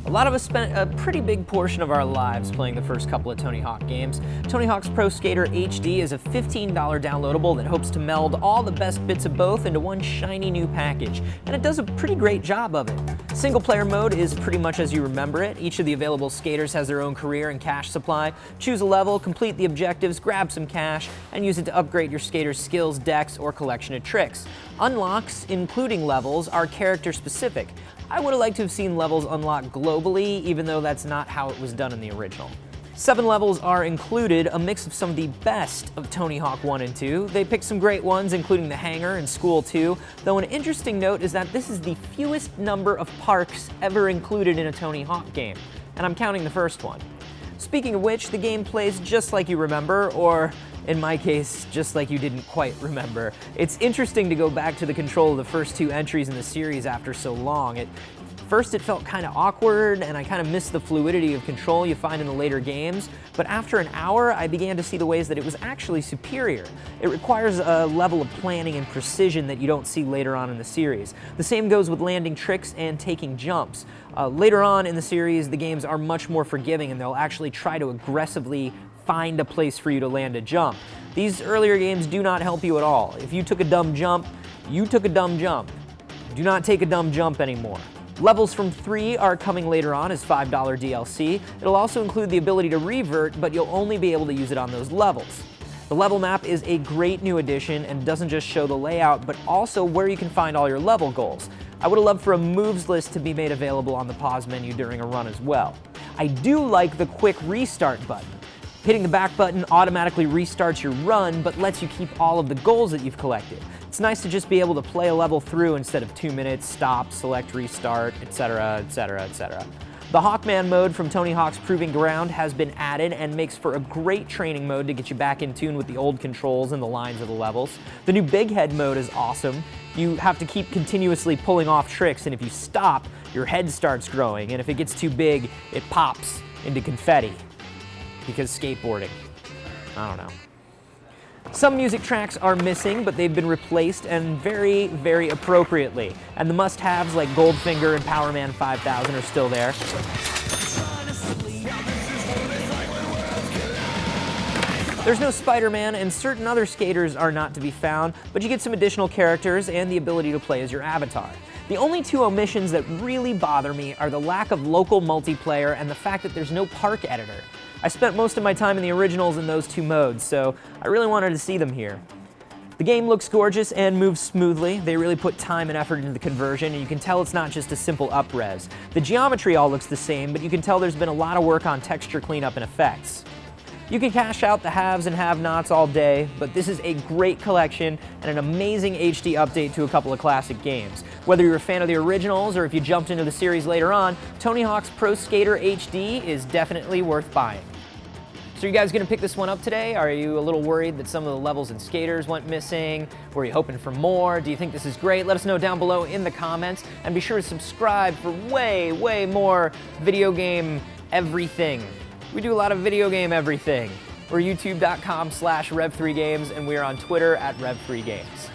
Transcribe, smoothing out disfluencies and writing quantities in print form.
A lot of us spent a pretty big portion of our lives playing the first couple of Tony Hawk games. Tony Hawk's Pro Skater HD is a $15 downloadable that hopes to meld all the best bits of both into one shiny new package, and it does a pretty great job of it. Single-player mode is pretty much as you remember it. Each of the available skaters has their own career and cash supply. Choose a level, complete the objectives, grab some cash, and use it to upgrade your skater's skills, decks, or collection of tricks. Unlocks, including levels, are character-specific. I would have liked to have seen levels unlock globally, even though that's not how it was done in the original. 7 levels are included, a mix of some of the best of Tony Hawk 1 and 2. They picked some great ones, including the Hangar and School 2, though an interesting note is that this is the fewest number of parks ever included in a Tony Hawk game, and I'm counting the first one. Speaking of which, the game plays just like you remember, or in my case, just like you didn't quite remember. It's interesting to go back to the control of the first 2 entries in the series after so long. First it felt kind of awkward, and I kind of missed the fluidity of control you find in the later games, but after an hour I began to see the ways that it was actually superior. It requires a level of planning and precision that you don't see later on in the series. The same goes with landing tricks and taking jumps. Later on in the series, the games are much more forgiving, and they'll actually try to aggressively find a place for you to land a jump. These earlier games do not help you at all. If you took a dumb jump, you took a dumb jump. Do not take a dumb jump anymore. Levels from 3 are coming later on as $5 DLC. It'll also include the ability to revert, but you'll only be able to use it on those levels. The level map is a great new addition and doesn't just show the layout, but also where you can find all your level goals. I would have loved for a moves list to be made available on the pause menu during a run as well. I do like the quick restart button. Hitting the back button automatically restarts your run, but lets you keep all of the goals that you've collected. It's nice to just be able to play a level through instead of 2 minutes, stop, select, restart, etc., etc., etc. The Hawkman mode from Tony Hawk's Proving Ground has been added and makes for a great training mode to get you back in tune with the old controls and the lines of the levels. The new Big Head mode is awesome. You have to keep continuously pulling off tricks, and if you stop, your head starts growing, and if it gets too big, it pops into confetti. Because skateboarding. I don't know. Some music tracks are missing, but they've been replaced, and very, very appropriately. And the must-haves like Goldfinger and Power Man 5000 are still there. There's no Spider-Man, and certain other skaters are not to be found, but you get some additional characters and the ability to play as your avatar. The only 2 omissions that really bother me are the lack of local multiplayer and the fact that there's no park editor. I spent most of my time in the originals in those 2 modes, so I really wanted to see them here. The game looks gorgeous and moves smoothly. They really put time and effort into the conversion, and you can tell it's not just a simple up-res. The geometry all looks the same, but you can tell there's been a lot of work on texture cleanup and effects. You can cash out the haves and have-nots all day, but this is a great collection and an amazing HD update to a couple of classic games. Whether you're a fan of the originals or if you jumped into the series later on, Tony Hawk's Pro Skater HD is definitely worth buying. So are you guys gonna pick this one up today? Are you a little worried that some of the levels and skaters went missing? Were you hoping for more? Do you think this is great? Let us know down below in the comments, and be sure to subscribe for way, way more video game everything. We do a lot of video game everything. We're youtube.com/Rev3Games, and we are on Twitter @Rev3Games.